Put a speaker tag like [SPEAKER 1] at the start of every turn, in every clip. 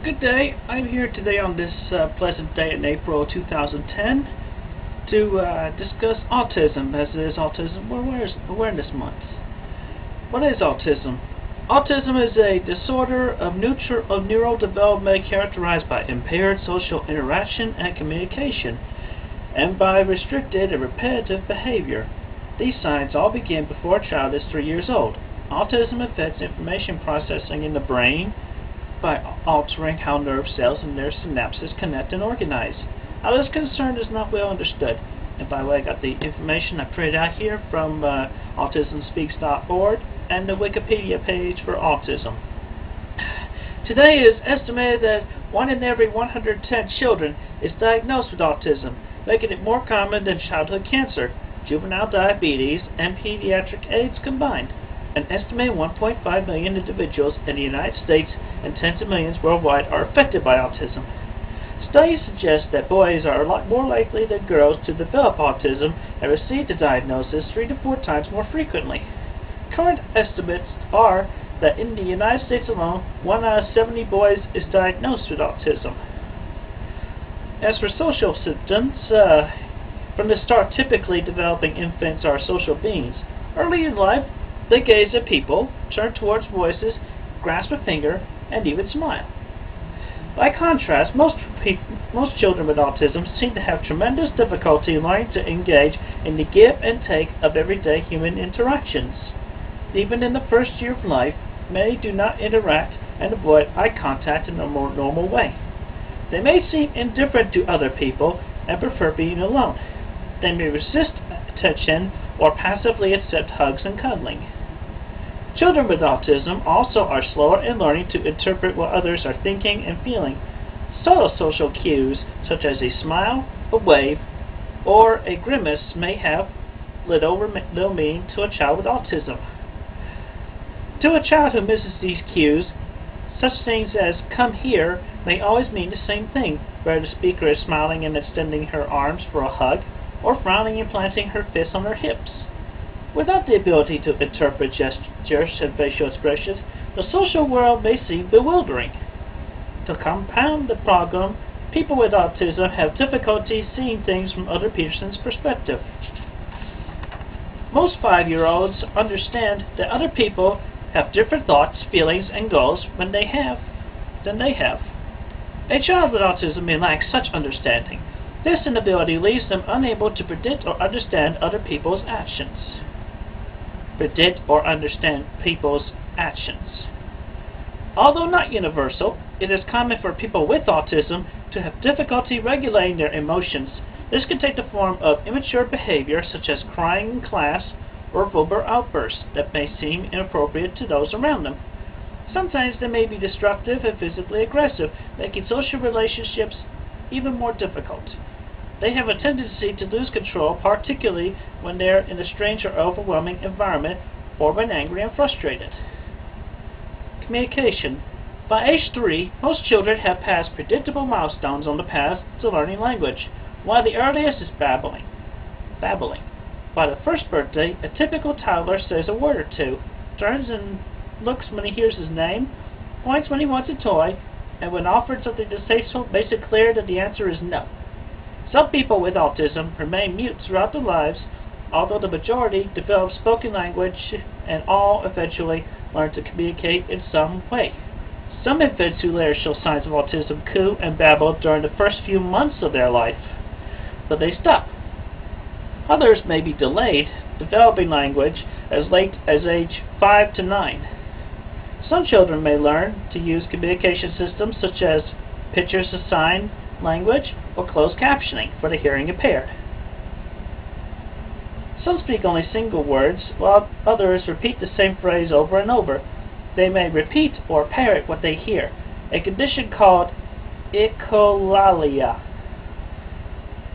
[SPEAKER 1] Good day. I'm here today on this pleasant day in April 2010 to discuss autism, as it is Autism Awareness Month. What is autism? Autism is a disorder of neural development characterized by impaired social interaction and communication, and by restricted and repetitive behavior. These signs all begin before a child is 3 years old. Autism affects information processing in the brain by altering how nerve cells and their synapses connect and organize. How this concern is not well understood. And by the way, I got the information I printed out here from autismspeaks.org and the Wikipedia page for autism. Today it is estimated that 1 in every 110 children is diagnosed with autism, making it more common than childhood cancer, juvenile diabetes, and pediatric AIDS combined. An estimated 1.5 million individuals in the United States and tens of millions worldwide are affected by autism. Studies suggest that boys are a lot more likely than girls to develop autism and receive the diagnosis 3 to 4 times more frequently. Current estimates are that in the United States alone, 1 out of 70 boys is diagnosed with autism. As for social symptoms, from the start, typically developing infants are social beings. Early in life, they gaze at people, turn towards voices, grasp a finger, and even smile. By contrast, most children with autism seem to have tremendous difficulty learning to engage in the give and take of everyday human interactions. Even in the first year of life, many do not interact and avoid eye contact in a more normal way. They may seem indifferent to other people and prefer being alone. They may resist attention or passively accept hugs and cuddling. Children with autism also are slower in learning to interpret what others are thinking and feeling. Subtle social cues, such as a smile, a wave, or a grimace, may have little meaning to a child with autism. To a child who misses these cues, such things as "come here" may always mean the same thing, whether the speaker is smiling and extending her arms for a hug, or frowning and planting her fists on her hips. Without the ability to interpret gestures and facial expressions, the social world may seem bewildering. To compound the problem, people with autism have difficulty seeing things from other person's perspective. Most 5-year-olds understand that other people have different thoughts, feelings, and goals than they have. A child with autism may lack such understanding. This inability leaves them unable to predict or understand other people's actions. Although not universal, it is common for people with autism to have difficulty regulating their emotions. This can take the form of immature behavior such as crying in class or verbal outbursts that may seem inappropriate to those around them. Sometimes they may be destructive and physically aggressive, making social relationships even more difficult. They have a tendency to lose control, particularly when they are in a strange or overwhelming environment or when angry and frustrated. Communication. By age 3, most children have passed predictable milestones on the path to learning language. One of the earliest is babbling. By the first birthday, a typical toddler says a word or two, turns and looks when he hears his name, points when he wants a toy, and when offered something distasteful, makes it clear that the answer is no. Some people with autism remain mute throughout their lives, although the majority develop spoken language and all eventually learn to communicate in some way. Some infants who later show signs of autism coo and babble during the first few months of their life, but they stop. Others may be delayed developing language as late as age 5 to 9. Some children may learn to use communication systems such as pictures of sign language or closed captioning for the hearing impaired. Some speak only single words, while others repeat the same phrase over and over. They may repeat or parrot what they hear, a condition called echolalia.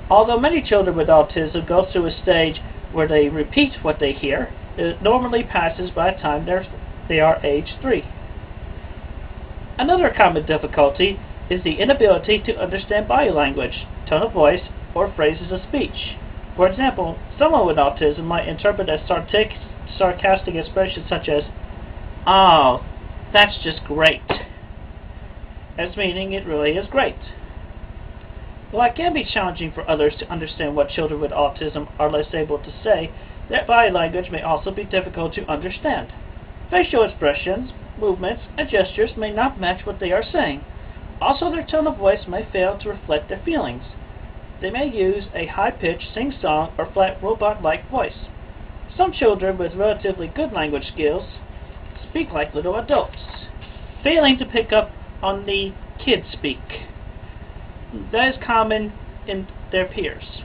[SPEAKER 1] Although many children with autism go through a stage where they repeat what they hear, it normally passes by the time they are age 3. Another common difficulty is the inability to understand body language, tone of voice, or phrases of speech. For example, someone with autism might interpret a sarcastic expression such as, "Oh, that's just great." as meaning it really is great. While it can be challenging for others to understand what children with autism are less able to say, their body language may also be difficult to understand. Facial expressions, movements, and gestures may not match what they are saying. Also, their tone of voice may fail to reflect their feelings. They may use a high-pitched sing-song or flat robot-like voice. Some children with relatively good language skills speak like little adults, failing to pick up on the kid speak that is common in their peers.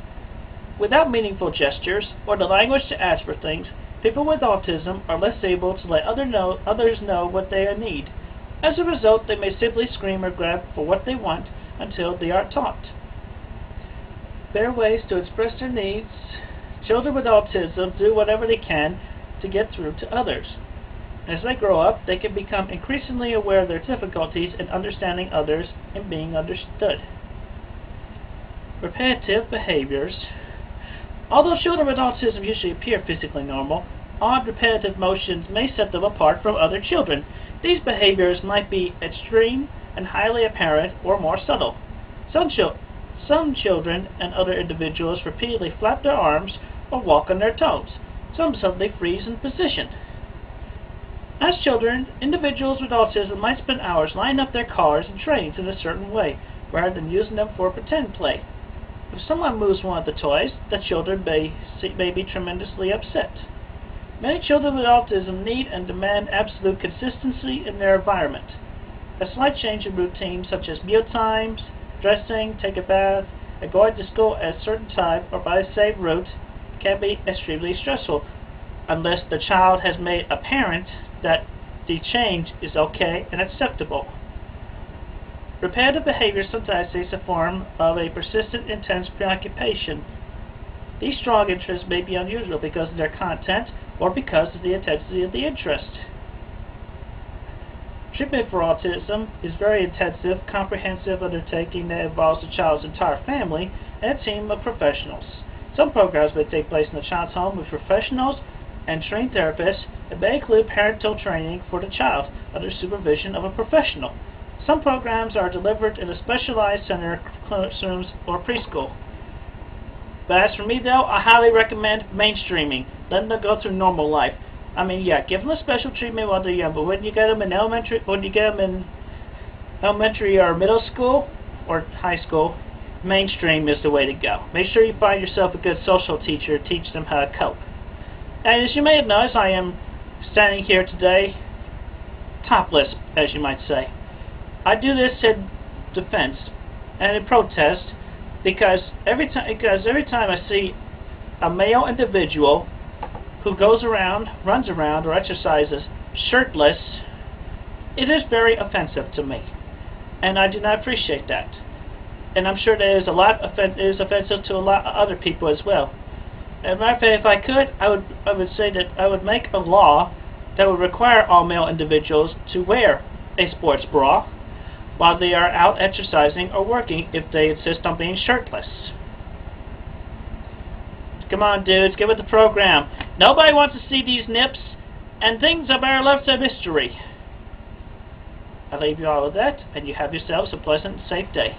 [SPEAKER 1] Without meaningful gestures or the language to ask for things, people with autism are less able to let others know what they need. As a result, they may simply scream or grab for what they want until they are taught. There are ways to express their needs. Children with autism do whatever they can to get through to others. As they grow up, they can become increasingly aware of their difficulties in understanding others and being understood. Repetitive behaviors. Although children with autism usually appear physically normal, odd repetitive motions may set them apart from other children. These behaviors might be extreme and highly apparent or more subtle. Some children and other individuals repeatedly flap their arms or walk on their toes. Some suddenly freeze in position. As children, individuals with autism might spend hours lining up their cars and trains in a certain way, rather than using them for pretend play. If someone moves one of the toys, the children may be tremendously upset. Many children with autism need and demand absolute consistency in their environment. A slight change in routine, such as meal times, dressing, take a bath, and going to school at a certain time or by the same route, can be extremely stressful, unless the child has made apparent that the change is okay and acceptable. Repetitive behavior sometimes takes the form of a persistent, intense preoccupation. These strong interests may be unusual because of their content or because of the intensity of the interest. Treatment for autism is a very intensive, comprehensive undertaking that involves the child's entire family and a team of professionals. Some programs may take place in the child's home with professionals and trained therapists, and may include parental training for the child under supervision of a professional. Some programs are delivered in a specialized center, classrooms, or preschool. But as for me, though, I highly recommend mainstreaming, letting them go through normal life. I mean, yeah, give them a special treatment while they're young, but when you get them in elementary or middle school or high school, mainstream is the way to go. Make sure you find yourself a good social teacher to teach them how to cope. And as you may have noticed, I am standing here today topless, as you might say. I do this in defense and in protest because every time I see a male individual who goes around, runs around, or exercises shirtless, it is very offensive to me, and I do not appreciate that. And I'm sure that it is offensive to a lot of other people as well. As a matter of fact, if I could, I would say that I would make a law that would require all male individuals to wear a sports bra while they are out exercising or working if they insist on being shirtless. Come on, dudes, get with the program. Nobody wants to see these nips, and things are better left to mystery. I leave you all with that, and you have yourselves a pleasant and safe day.